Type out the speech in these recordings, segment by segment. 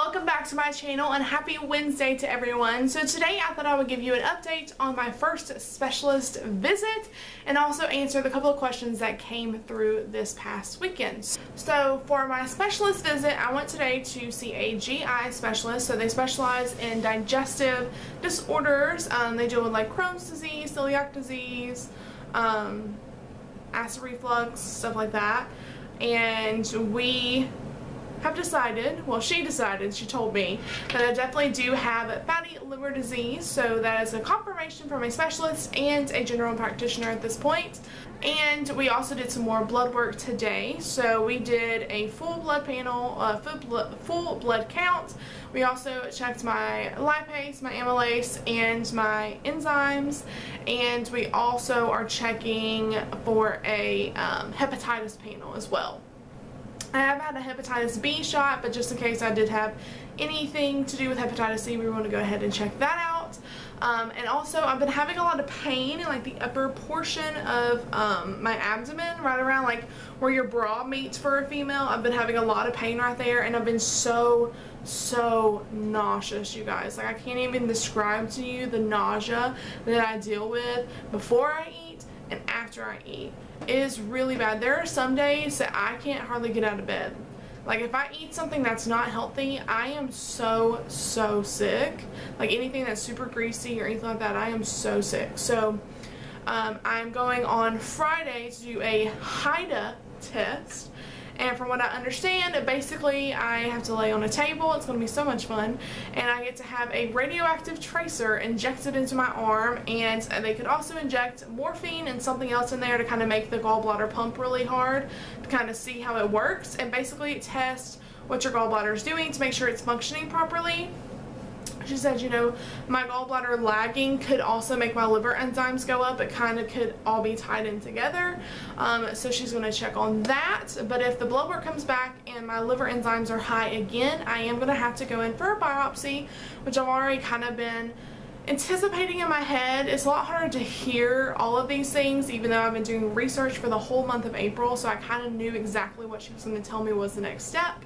welcome back to my channel and happy Wednesday to everyone. So today I thought I would give you an update on my first specialist visit and also answer the couple of questions that came through this past weekend. So for my specialist visit, I went today to see a GI specialist. So they specialize in digestive disorders. They deal with like Crohn's disease, celiac disease, acid reflux, stuff like that. And we have decided, well, she decided, she told me, that I definitely do have fatty liver disease. So that is a confirmation from a specialist and a general practitioner at this point. And we also did some more blood work today. So we did a full blood panel, full blood count. We also checked my lipase, my amylase, and my enzymes. And we also are checking for a hepatitis panel as well. I have had a hepatitis B shot, but just in case I did have anything to do with hepatitis C, we want to go ahead and check that out. And also I've been having a lot of pain in like the upper portion of my abdomen, right around like where your bra meets for a female. I've been having a lot of pain right there, and I've been so nauseous, you guys. Like, I can't even describe to you the nausea that I deal with before I eat and after I eat. It is really bad. There are some days that I can't hardly get out of bed. Like, if I eat something that's not healthy, I am so sick. Like, anything that's super greasy or anything like that, I am so sick. So I'm going on Friday to do a HIDA test. And from what I understand, basically I have to lay on a table. It's going to be so much fun. And I get to have a radioactive tracer injected into my arm. And they could also inject morphine and something else in there to kind of make the gallbladder pump really hard, to kind of see how it works. And basically it tests what your gallbladder is doing to make sure it's functioning properly. She said, you know, my gallbladder lagging could also make my liver enzymes go up. It kind of could all be tied in together. So she's going to check on that. But if the blood work comes back and my liver enzymes are high again, I am going to have to go in for a biopsy, which I've already kind of been anticipating in my head. It's a lot harder to hear all of these things, even though I've been doing research for the whole month of April. So I kind of knew exactly what she was going to tell me was the next step.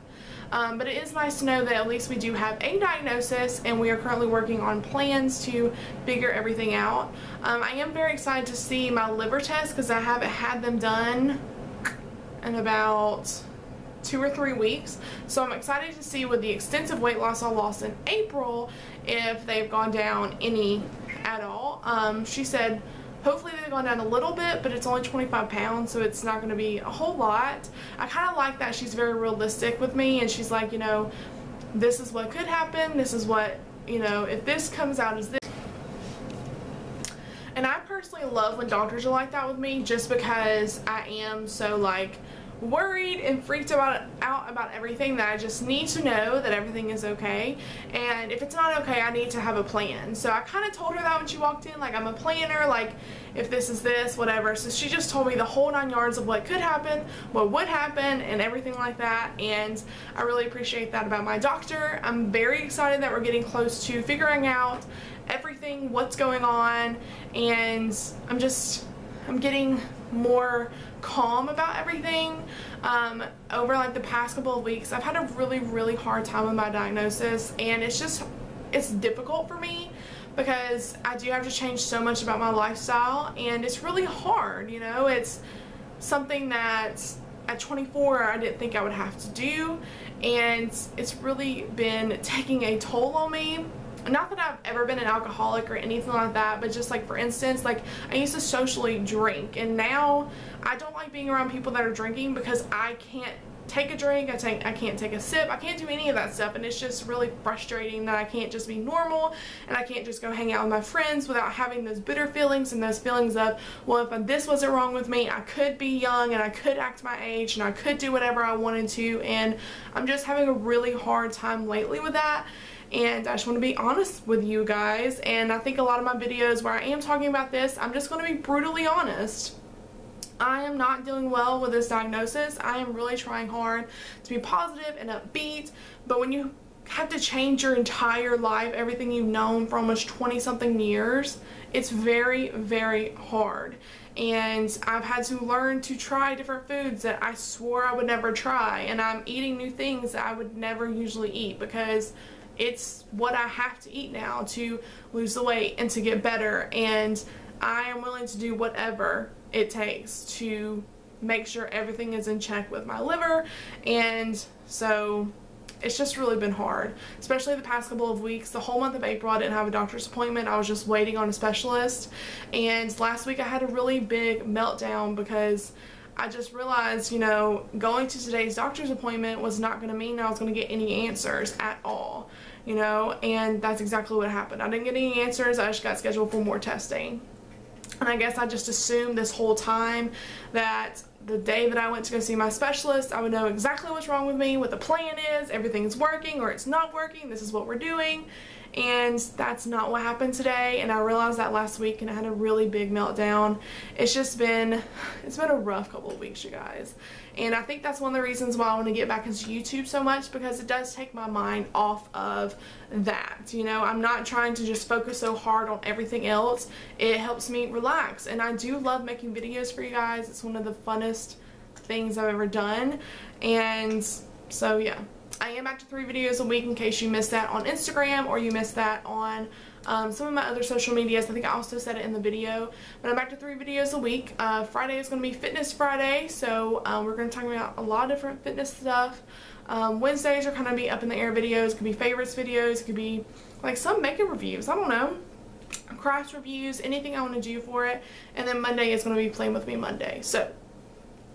But it is nice to know that at least we do have a diagnosis, and we are currently working on plans to figure everything out. I am very excited to see my liver test because I haven't had them done in about 2 or 3 weeks. So I'm excited to see with the extensive weight loss I lost in April if they've gone down any at all. She said hopefully they've gone down a little bit, but it's only 25 pounds, so it's not going to be a whole lot. I kind of like that she's very realistic with me, and she's like, you know, this is what could happen, this is what, you know, if this comes out as this. And I personally love when doctors are like that with me, just because I am so like worried and freaked out about everything, that I just need to know that everything is okay. And if it's not okay, I need to have a plan. So I kind of told her that when she walked in, like, I'm a planner, like, if this is this, whatever. So she just told me the whole 9 yards of what could happen, what would happen, and everything like that. And I really appreciate that about my doctor. I'm very excited that we're getting close to figuring out everything, what's going on, and I'm getting more calm about everything. Over like the past couple of weeks, I've had a really hard time with my diagnosis, and it's difficult for me because I do have to change so much about my lifestyle, and it's really hard, you know. It's something that at 24 I didn't think I would have to do, and it's really been taking a toll on me. Not that I've ever been an alcoholic or anything like that, but just like, for instance, like, I used to socially drink, and now I don't like being around people that are drinking because I can't take a drink, I can't take a sip, I can't do any of that stuff, and it's just really frustrating that I can't just be normal, and I can't just go hang out with my friends without having those bitter feelings and those feelings of, well, if this wasn't wrong with me, I could be young and I could act my age and I could do whatever I wanted to. And I'm just having a really hard time lately with that. And I just want to be honest with you guys, and I think a lot of my videos where I am talking about this, I'm just going to be brutally honest. I am not doing well with this diagnosis. I am really trying hard to be positive and upbeat, but when you have to change your entire life, everything you've known for almost 20-something years, it's very hard. and I've had to learn to try different foods that I swore I would never try, and I'm eating new things that I would never usually eat because it's what I have to eat now to lose the weight and to get better, and I am willing to do whatever it takes to make sure everything is in check with my liver. And so it's just really been hard, especially the past couple of weeks. The whole month of April I didn't have a doctor's appointment. I was just waiting on a specialist, and last week I had a really big meltdown because I just realized, you know, going to today's doctor's appointment was not going to mean I was going to get any answers at all, you know, and that's exactly what happened. I didn't get any answers. I just got scheduled for more testing. And I guess I just assumed this whole time that the day that I went to go see my specialist, I would know exactly what's wrong with me, what the plan is, everything's working or it's not working, this is what we're doing. And that's not what happened today, and I realized that last week, and I had a really big meltdown. It's been a rough couple of weeks, you guys. And I think that's one of the reasons why I want to get back into YouTube so much, because it does take my mind off of that. You know, I'm not trying to just focus so hard on everything else. It helps me relax, and I do love making videos for you guys. It's one of the funnest things I've ever done. And so yeah, I am back to 3 videos a week in case you missed that on Instagram or you missed that on some of my other social medias. I think I also said it in the video, but I'm back to 3 videos a week. Friday is going to be Fitness Friday, so we're going to talk about a lot of different fitness stuff. Wednesdays are kind of be up in the air videos. It could be favorites videos. It could be like some makeup reviews. I don't know. Craft reviews, anything I want to do for it. And then Monday is going to be Playing With Me Monday. So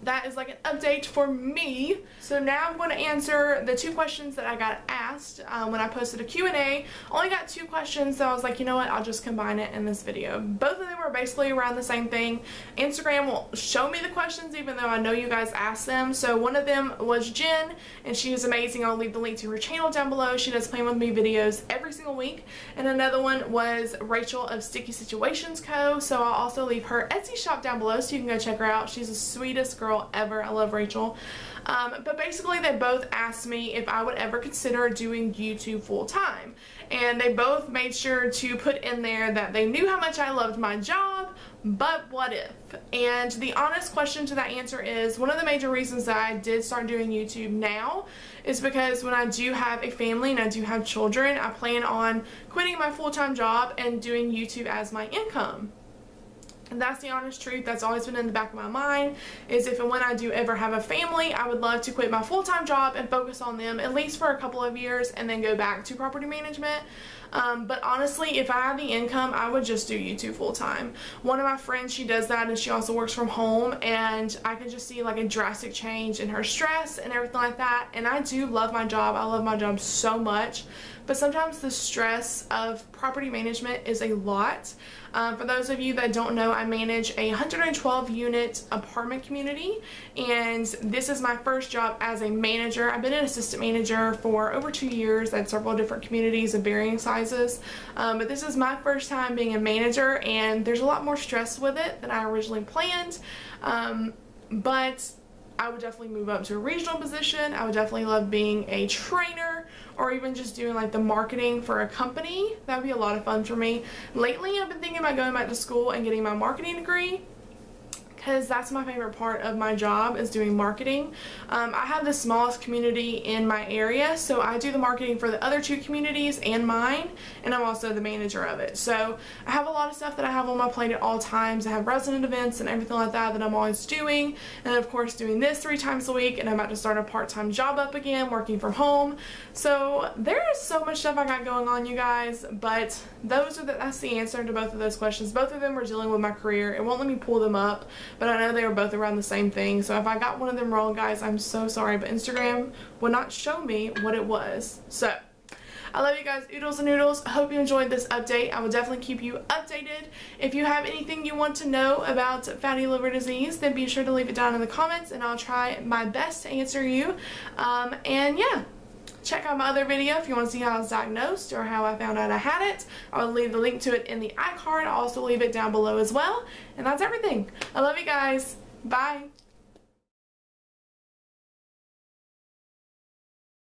that is like an update for me. So now I'm going to answer the 2 questions that I got asked when I posted a Q&A. Only got 2 questions, so I was like, you know what, I'll just combine it in this video. Both of them were basically around the same thing. Instagram will show me the questions even though I know you guys asked them. So one of them was Jen, and she is amazing. I'll leave the link to her channel down below. She does Playing With Me videos every single week. And another one was Rachel of Sticky Situations Co. So I'll also leave her Etsy shop down below so you can go check her out. She's the sweetest girl ever. I love Rachel. But basically they both asked me if I would ever consider doing YouTube full time, and they both made sure to put in there that they knew how much I loved my job, but what if? And the honest question to that answer is, one of the major reasons that I did start doing YouTube now is because when I do have a family and I do have children, I plan on quitting my full-time job and doing YouTube as my income. And that's the honest truth. That's always been in the back of my mind, is if and when I do ever have a family, I would love to quit my full-time job and focus on them at least for a couple of years and then go back to property management. But honestly, if I had the income, I would just do YouTube full-time. One of my friends, she does that, and she also works from home, and I can just see like a drastic change in her stress and everything like that. And I do love my job. I love my job so much, but sometimes the stress of property management is a lot. For those of you that don't know, I manage a 112 unit apartment community, and this is my first job as a manager. I've been an assistant manager for over 2 years at several different communities of varying sizes, but this is my first time being a manager, and there's a lot more stress with it than I originally planned. But I would definitely move up to a regional position. I would definitely love being a trainer, or even just doing like the marketing for a company. That would be a lot of fun for me. Lately, I've been thinking about going back to school and getting my marketing degree, because that's my favorite part of my job, is doing marketing. I have the smallest community in my area, so I do the marketing for the other 2 communities and mine, and I'm also the manager of it. So I have a lot of stuff that I have on my plate at all times. I have resident events and everything like that I'm always doing, and of course doing this 3 times a week, and I'm about to start a part-time job up again, working from home. So there is so much stuff I got going on, you guys, but that's the answer to both of those questions. Both of them were dealing with my career. It won't let me pull them up, but I know they were both around the same thing. So if I got one of them wrong, guys, I'm so sorry, but Instagram would not show me what it was. So I love you guys, oodles and noodles. I hope you enjoyed this update. I will definitely keep you updated. If you have anything you want to know about fatty liver disease, then be sure to leave it down in the comments, and I'll try my best to answer you. And yeah, check out my other video if you want to see how I was diagnosed or how I found out I had it. I'll leave the link to it in the iCard. I'll also leave it down below as well. And that's everything. I love you guys. Bye.